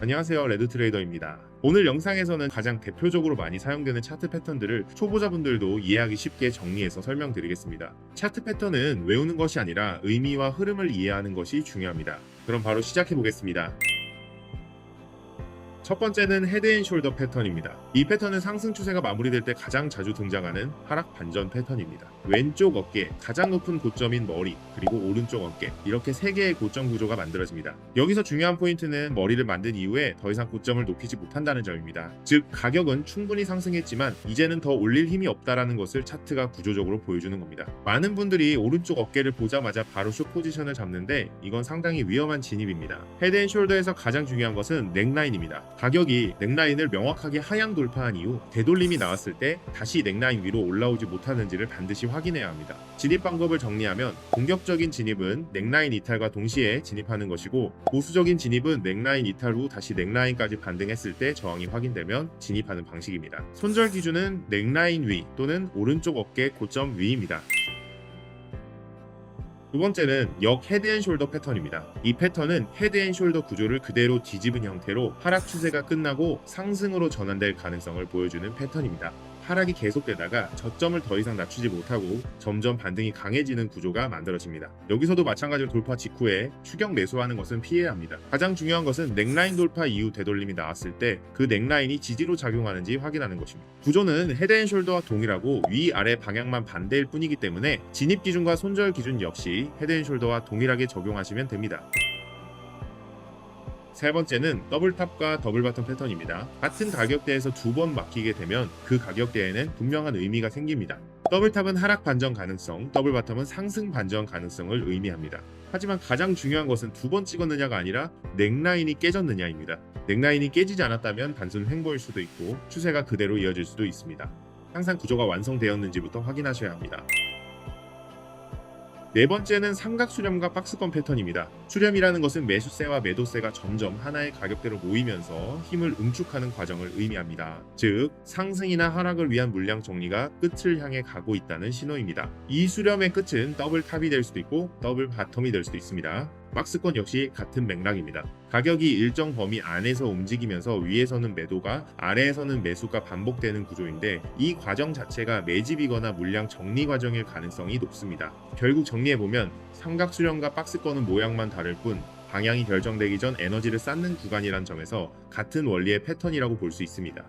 안녕하세요, 레드트레이더입니다. 오늘 영상에서는 가장 대표적으로 많이 사용되는 차트 패턴들을 초보자분들도 이해하기 쉽게 정리해서 설명드리겠습니다. 차트 패턴은 외우는 것이 아니라 의미와 흐름을 이해하는 것이 중요합니다. 그럼 바로 시작해 보겠습니다. 첫 번째는 헤드앤숄더 패턴입니다. 이 패턴은 상승 추세가 마무리될 때 가장 자주 등장하는 하락 반전 패턴입니다. 왼쪽 어깨, 가장 높은 고점인 머리, 그리고 오른쪽 어깨, 이렇게 세 개의 고점 구조가 만들어집니다. 여기서 중요한 포인트는 머리를 만든 이후에 더 이상 고점을 높이지 못한다는 점입니다. 즉, 가격은 충분히 상승했지만 이제는 더 올릴 힘이 없다라는 것을 차트가 구조적으로 보여주는 겁니다. 많은 분들이 오른쪽 어깨를 보자마자 바로 숏 포지션을 잡는데 이건 상당히 위험한 진입입니다. 헤드앤숄더에서 가장 중요한 것은 넥라인입니다. 가격이 넥라인을 명확하게 하향 돌파한 이후 되돌림이 나왔을 때 다시 넥라인 위로 올라오지 못하는지를 반드시 확인해야 합니다. 진입 방법을 정리하면 공격적인 진입은 넥라인 이탈과 동시에 진입하는 것이고, 보수적인 진입은 넥라인 이탈 후 다시 넥라인까지 반등했을 때 저항이 확인되면 진입하는 방식입니다. 손절 기준은 넥라인 위 또는 오른쪽 어깨 고점 위입니다. 두 번째는 역 헤드앤숄더 패턴입니다. 이 패턴은 헤드앤숄더 구조를 그대로 뒤집은 형태로 하락 추세가 끝나고 상승으로 전환될 가능성을 보여주는 패턴입니다. 하락이 계속되다가 저점을 더 이상 낮추지 못하고 점점 반등이 강해지는 구조가 만들어집니다. 여기서도 마찬가지로 돌파 직후에 추격 매수하는 것은 피해야 합니다. 가장 중요한 것은 넥라인 돌파 이후 되돌림이 나왔을 때 그 넥라인이 지지로 작용하는지 확인하는 것입니다. 구조는 헤드앤숄더와 동일하고 위아래 방향만 반대일 뿐이기 때문에 진입 기준과 손절 기준 역시 헤드앤숄더와 동일하게 적용하시면 됩니다. 세 번째는 더블탑과 더블바텀 패턴입니다. 같은 가격대에서 두 번 막히게 되면 그 가격대에는 분명한 의미가 생깁니다. 더블탑은 하락 반전 가능성, 더블바텀은 상승 반전 가능성을 의미합니다. 하지만 가장 중요한 것은 두 번 찍었느냐가 아니라 넥라인이 깨졌느냐입니다. 넥라인이 깨지지 않았다면 단순 횡보일 수도 있고 추세가 그대로 이어질 수도 있습니다. 항상 구조가 완성되었는지부터 확인하셔야 합니다. 네 번째는 삼각 수렴과 박스권 패턴입니다. 수렴이라는 것은 매수세와 매도세가 점점 하나의 가격대로 모이면서 힘을 응축하는 과정을 의미합니다. 즉, 상승이나 하락을 위한 물량 정리가 끝을 향해 가고 있다는 신호입니다. 이 수렴의 끝은 더블탑이 될 수도 있고 더블 바텀이 될 수도 있습니다. 박스권 역시 같은 맥락입니다. 가격이 일정 범위 안에서 움직이면서 위에서는 매도가, 아래에서는 매수가 반복되는 구조인데 이 과정 자체가 매집이거나 물량 정리 과정일 가능성이 높습니다. 결국 정리해보면 삼각 수렴과 박스권은 모양만 다를 뿐 방향이 결정되기 전 에너지를 쌓는 구간이란 점에서 같은 원리의 패턴이라고 볼 수 있습니다.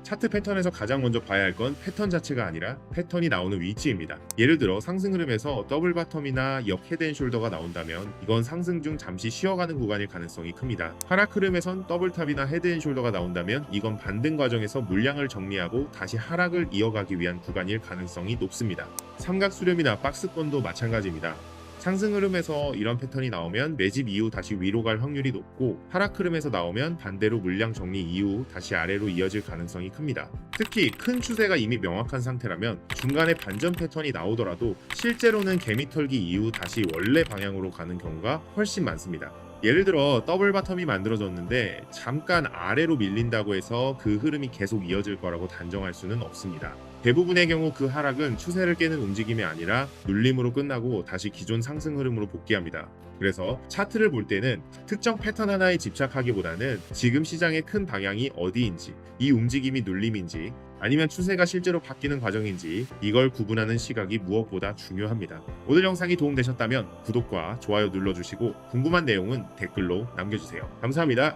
차트 패턴에서 가장 먼저 봐야 할 건 패턴 자체가 아니라 패턴이 나오는 위치입니다. 예를 들어 상승 흐름에서 더블 바텀이나 역 헤드앤숄더가 나온다면 이건 상승 중 잠시 쉬어가는 구간일 가능성이 큽니다. 하락 흐름에선 더블탑이나 헤드앤숄더가 나온다면 이건 반등 과정에서 물량을 정리하고 다시 하락을 이어가기 위한 구간일 가능성이 높습니다. 삼각 수렴이나 박스권도 마찬가지입니다. 상승 흐름에서 이런 패턴이 나오면 매집 이후 다시 위로 갈 확률이 높고, 하락 흐름에서 나오면 반대로 물량 정리 이후 다시 아래로 이어질 가능성이 큽니다. 특히 큰 추세가 이미 명확한 상태라면 중간에 반전 패턴이 나오더라도 실제로는 개미털기 이후 다시 원래 방향으로 가는 경우가 훨씬 많습니다. 예를 들어 더블 바텀이 만들어졌는데 잠깐 아래로 밀린다고 해서 그 흐름이 계속 이어질 거라고 단정할 수는 없습니다. 대부분의 경우 그 하락은 추세를 깨는 움직임이 아니라 눌림으로 끝나고 다시 기존 상승 흐름으로 복귀합니다. 그래서 차트를 볼 때는 특정 패턴 하나에 집착하기보다는 지금 시장의 큰 방향이 어디인지, 이 움직임이 눌림인지 아니면 추세가 실제로 바뀌는 과정인지 이걸 구분하는 시각이 무엇보다 중요합니다. 오늘 영상이 도움되셨다면 구독과 좋아요 눌러주시고 궁금한 내용은 댓글로 남겨주세요. 감사합니다.